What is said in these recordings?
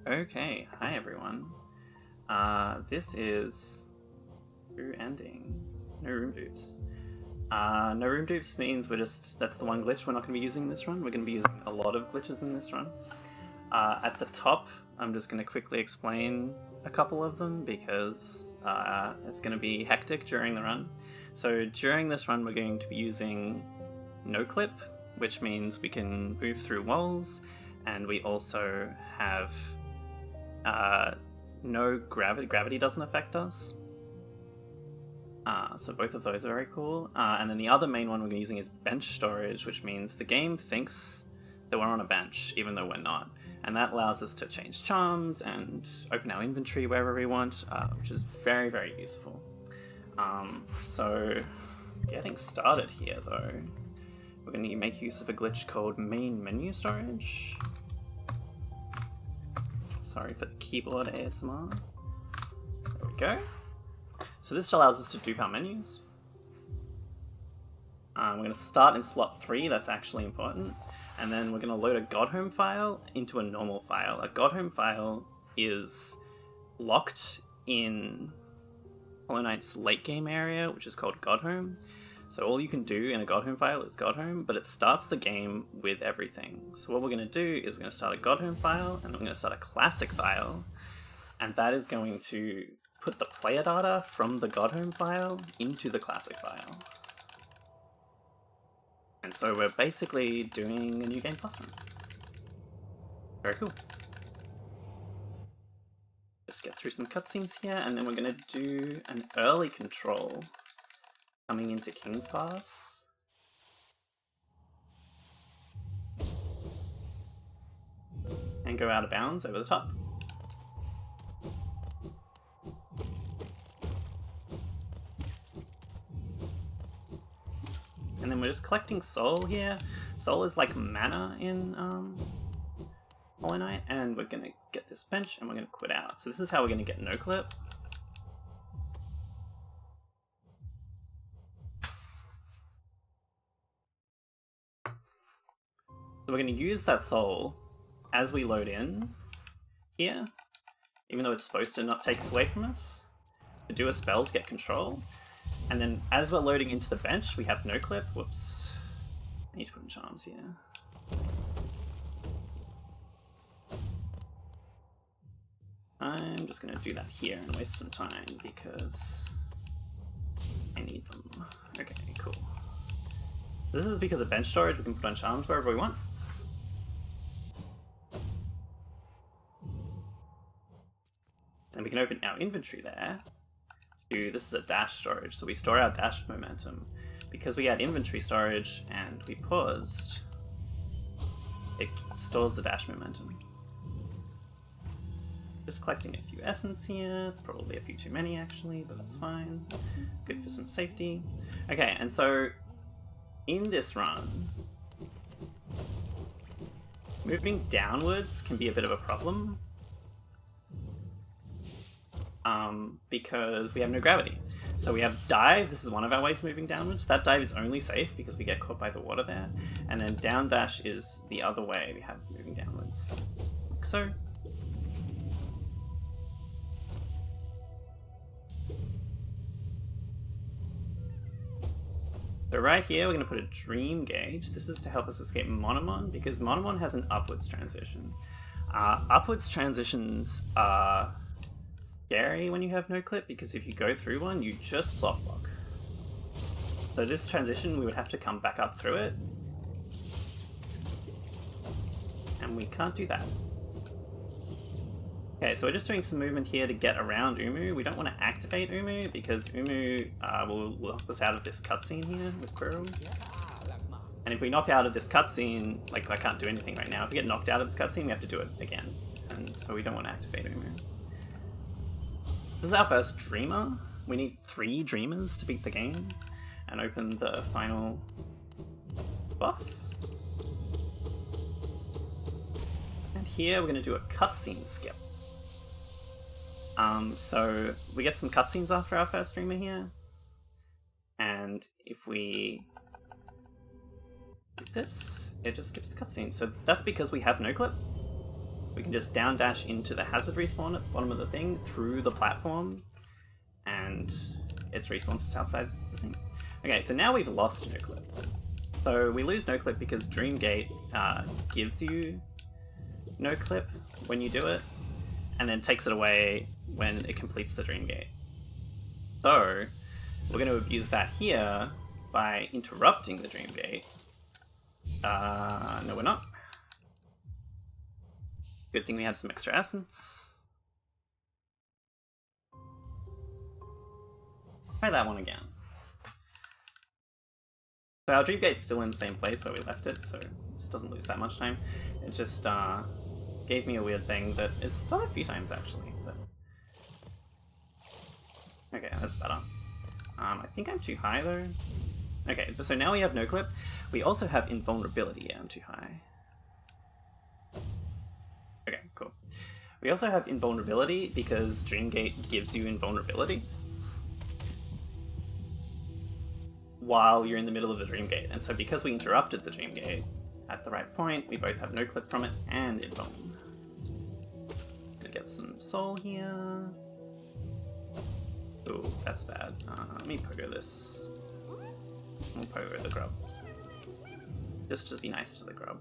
Okay, hi everyone. This is True Ending. No room dupes. No room dupes means that's the one glitch we're not going to be using in this run. We're going to be using a lot of glitches in this run. At the top, I'm just going to quickly explain a couple of them because it's going to be hectic during the run. So during this run, we're going to be using no clip, which means we can move through walls, and we also have no gravity. Gravity doesn't affect us. So both of those are very cool. And then the other main one we're using is bench storage, which means the game thinks that we're on a bench, even though we're not. And that allows us to change charms and open our inventory wherever we want, which is very, very useful. So getting started here, though, we're going to make use of a glitch called main menu storage. Sorry for the keyboard ASMR. There we go. So this allows us to dupe our menus. We're going to start in slot 3, that's actually important. And then we're going to load a Godhome file into a normal file. A Godhome file is locked in Hollow Knight's late game area, which is called Godhome. So all you can do in a Godhome file is Godhome, but it starts the game with everything. So what we're going to do is we're going to start a Godhome file, and we're going to start a classic file, and that is going to put the player data from the Godhome file into the classic file. And so we're basically doing a new game plus run. Very cool. Just get through some cutscenes here, and then we're going to do an early control coming into King's Pass. And go out of bounds over the top. And then we're just collecting soul here. Soul is like mana in Hollow Knight, and we're going to get this bench and we're going to quit out. So this is how we're going to get no clip. So we're going to use that soul as we load in here, even though it's supposed to not take us away from us, to do a spell to get control. And then as we're loading into the bench, we have no clip. Whoops. I need to put in charms here. I'm just going to do that here and waste some time because I need them. Okay, cool. This is because of bench storage. We can put on charms wherever we want. And we can open our inventory there. This is a dash storage, so we store our dash momentum. Because we had inventory storage and we paused, it stores the dash momentum. Just collecting a few essence here. It's probably a few too many actually, but that's fine. Good for some safety. Okay, and so in this run, moving downwards can be a bit of a problem. Because we have no gravity. So we have dive, this is one of our ways of moving downwards. That dive is only safe because we get caught by the water there. And then down dash is the other way we have moving downwards. Like so. So right here we're going to put a dream gauge. This is to help us escape Monomon because Monomon has an upwards transition. Upwards transitions are scary when you have no clip because if you go through one, you just soft block. So this transition, we would have to come back up through it. And we can't do that. Okay, so we're just doing some movement here to get around Umu. We don't want to activate Umu because Umu will lock us out of this cutscene here with Quirrell. And if we knock out of this cutscene, like I can't do anything right now. If we get knocked out of this cutscene, we have to do it again. And so we don't want to activate Umu. This is our first Dreamer. We need 3 Dreamers to beat the game and open the final boss. And here we're going to do a cutscene skip. So we get some cutscenes after our first Dreamer here. And if we do this, it just skips the cutscene. So that's because we have no clip. we can just down dash into the hazard respawn at the bottom of the thing through the platform, and it respawns us outside the thing. Okay, so now we've lost no clip. So we lose no clip because Dreamgate gives you no clip when you do it, and then takes it away when it completes the Dreamgate. So we're going to abuse that here by interrupting the Dreamgate. No, we're not. Good thing we had some extra essence. Try that one again. So our Dreamgate's still in the same place where we left it, so this doesn't lose that much time. It just gave me a weird thing that it's done a few times actually. But... okay, that's better. I think I'm too high though. Okay, so now we have no clip. We also have invulnerability. Yeah, I'm too high. Okay, cool. We also have invulnerability because Dreamgate gives you invulnerability while you're in the middle of the Dreamgate. And so because we interrupted the Dreamgate at the right point, we both have no clip from it and invuln. Gonna get some soul here. Ooh, that's bad. Let me pogo this. I'll pogo the grub. Just to be nice to the grub.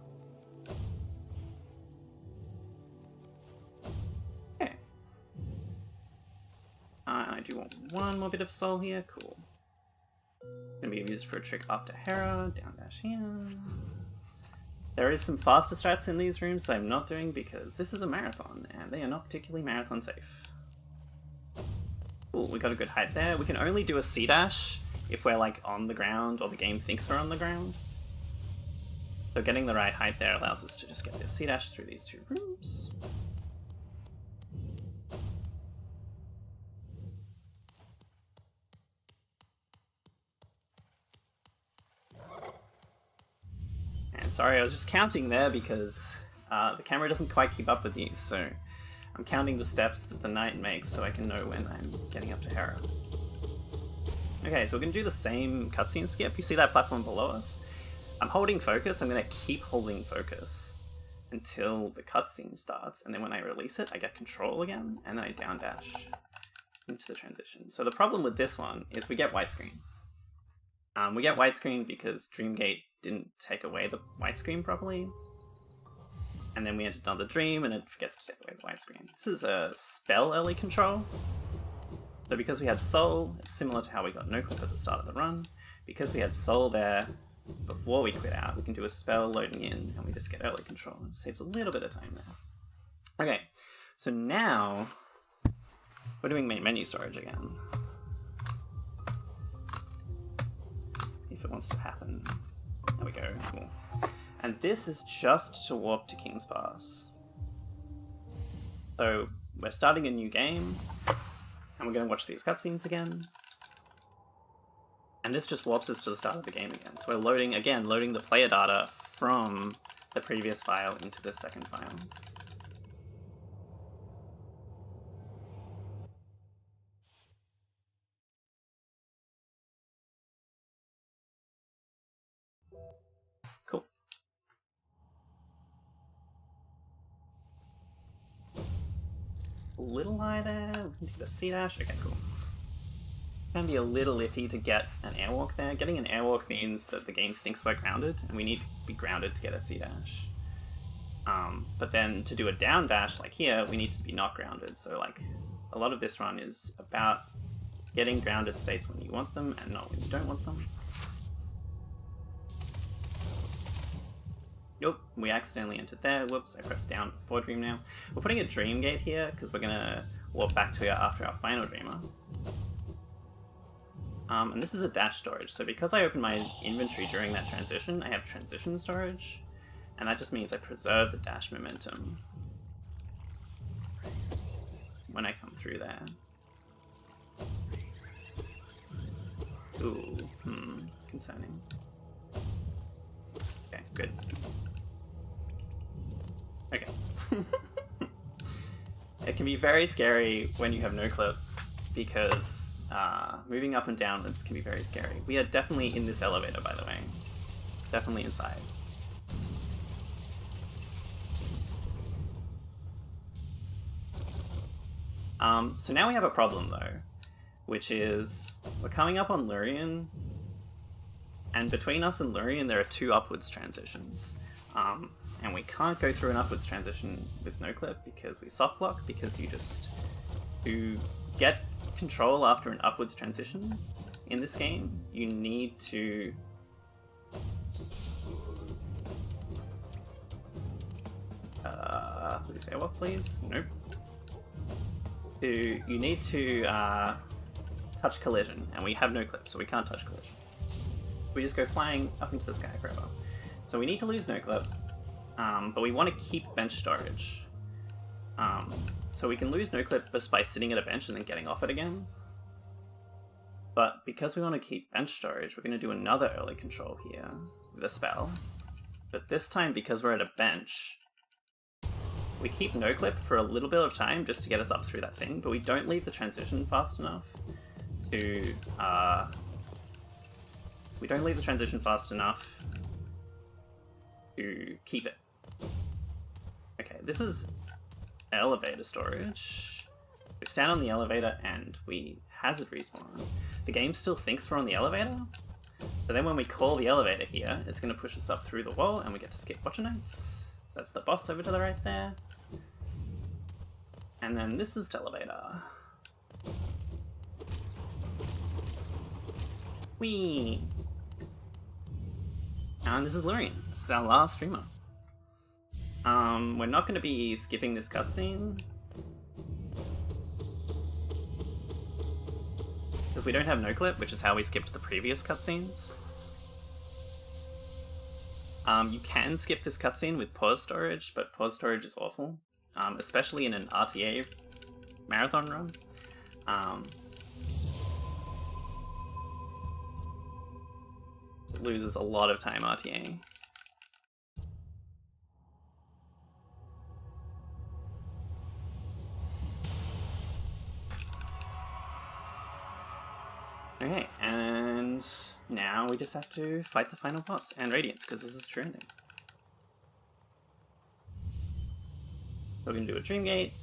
Okay. I do want one more bit of soul here. Cool. Gonna be used for a trick after Hera. Down dash here. There is some faster strats in these rooms that I'm not doing because this is a marathon and they are not particularly marathon safe. Ooh, we got a good height there. We can only do a C-dash if we're like on the ground or the game thinks we're on the ground. So getting the right height there allows us to just get this C-dash through these two rooms. And sorry, I was just counting there because the camera doesn't quite keep up with you, so I'm counting the steps that the knight makes so I can know when I'm getting up to Hera. Okay, so we're going to do the same cutscene skip. You see that platform below us? I'm holding focus. I'm going to keep holding focus until the cutscene starts, and then when I release it, I get control again, and then I down dash into the transition. So the problem with this one is we get widescreen. We get widescreen because Dreamgate didn't take away the widescreen properly. And then we enter another dream and it forgets to take away the widescreen. This is a spell early control. So because we had soul, it's similar to how we got no clip at the start of the run. Because we had soul there before we quit out, we can do a spell loading in and we just get early control. It saves a little bit of time there. Okay, so now we're doing main menu storage again. If it wants to happen. There we go. Cool. And this is just to warp to King's Pass. So we're starting a new game, and we're going to watch these cutscenes again. And this just warps us to the start of the game again. So we're loading the player data from the previous file into this second file. Cool. A little high there. We can do the C-dash. Okay, cool. Can be a little iffy to get an airwalk there. Getting an airwalk means that the game thinks we're grounded, and we need to be grounded to get a C-dash. But then to do a down dash like here, we need to be not grounded. So like a lot of this run is about getting grounded states when you want them and not when you don't want them. Nope, we accidentally entered there. Whoops, I pressed down before Dream now. We're putting a Dream Gate here because we're going to warp back to it after our final Dreamer. And this is a dash storage, so because I opened my inventory during that transition, I have transition storage, and that just means I preserve the dash momentum when I come through there. Ooh, concerning. Okay, good. Okay. It can be very scary when you have no clip, because moving up and downwards can be very scary. We are definitely in this elevator, by the way. Definitely inside. So now we have a problem though, which is we're coming up on Lurien, and between us and Lurien there are 2 upwards transitions. And we can't go through an upwards transition with no clip because we soft lock, because to get control after an upwards transition in this game, you need to please airwalk, please. Nope. You need to touch collision, and we have no clip, so we can't touch collision. We just go flying up into the sky forever. So we need to lose no clip, but we want to keep bench storage. So we can lose no clip just by sitting at a bench and then getting off it again. But because we want to keep bench storage, we're going to do another early control here with a spell. But this time, because we're at a bench, we keep no clip for a little bit of time just to get us up through that thing, but we don't leave the transition fast enough to keep it. Okay, this is elevator storage. We stand on the elevator and we hazard respawn. The game still thinks we're on the elevator, so then when we call the elevator here, it's going to push us up through the wall and we get to skip Watcher Knights. So that's the boss over to the right there. And then this is Televator. Whee! And this is Lurien. This is our last streamer. We're not going to be skipping this cutscene because we don't have no clip, which is how we skipped the previous cutscenes. You can skip this cutscene with pause storage, but pause storage is awful, especially in an RTA marathon run. It loses a lot of time RTA. Okay, and now we just have to fight the final boss and Radiance, because this is true ending. So we're going to do a Dream Gate.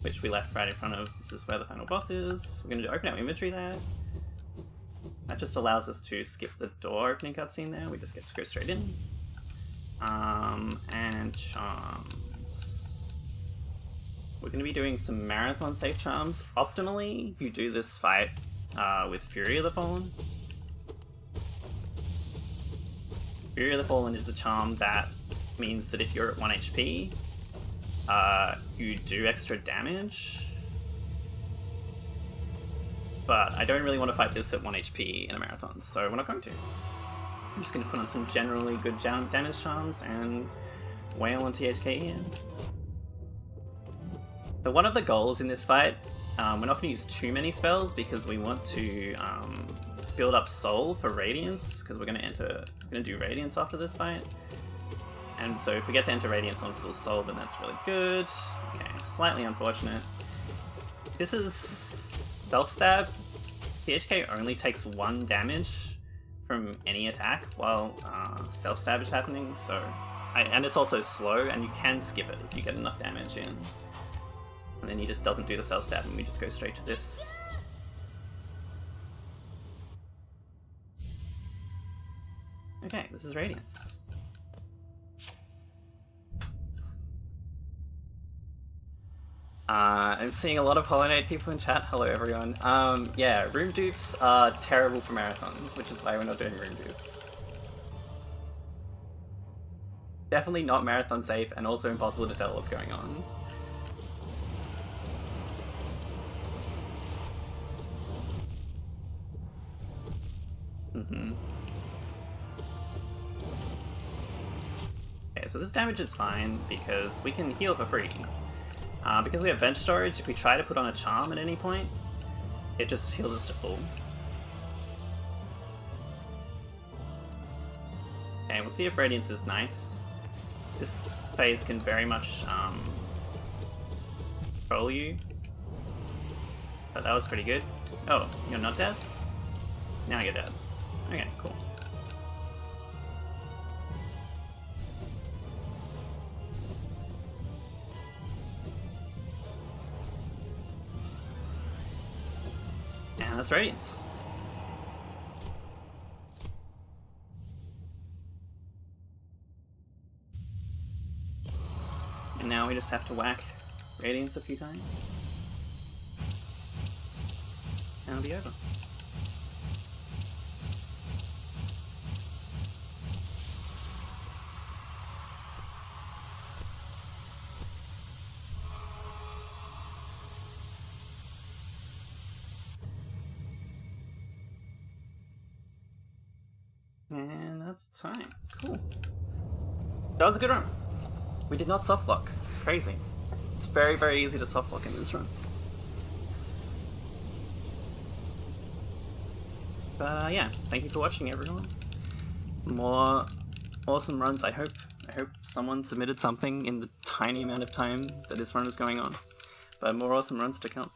Which we left right in front of. This is where the final boss is. We're going to open our inventory there. That just allows us to skip the door opening cutscene there. We just get to go straight in. And charms. We're going to be doing some marathon safe charms. Optimally, you do this fight with Fury of the Fallen. Fury of the Fallen is a charm that means that if you're at 1 HP, you do extra damage. But I don't really want to fight this at 1 HP in a marathon, so we're not going to. I'm just going to put on some generally good damage charms and wail on THK here. So one of the goals in this fight, we're not going to use too many spells because we want to build up soul for Radiance, because we're going to do Radiance after this fight. And so if we get to enter Radiance on full soul, then that's really good. Okay, slightly unfortunate. This is self-stab. THK only takes 1 damage from any attack while self-stab is happening, so... and it's also slow, and you can skip it if you get enough damage in. And then he just doesn't do the self-stab, and we just go straight to this. Okay, this is Radiance. I'm seeing a lot of Hollow Knight people in chat. Hello, everyone. Yeah, room dupes are terrible for marathons, which is why we're not doing room dupes. Definitely not marathon safe, and also impossible to tell what's going on. Okay, so this damage is fine because we can heal for free. Because we have bench storage, if we try to put on a charm at any point, it just heals us to full. Okay, we'll see if Radiance is nice. This phase can very much control you. But that was pretty good. Oh, you're not dead? Now you're dead. Okay, cool. That's Radiance. And now we just have to whack Radiance a few times. And it'll be over. And that's time. Cool. That was a good run. We did not softlock. Crazy. It's very, very easy to softlock in this run. But yeah, thank you for watching, everyone. More awesome runs, I hope. I hope someone submitted something in the tiny amount of time that this run is going on. But more awesome runs to come.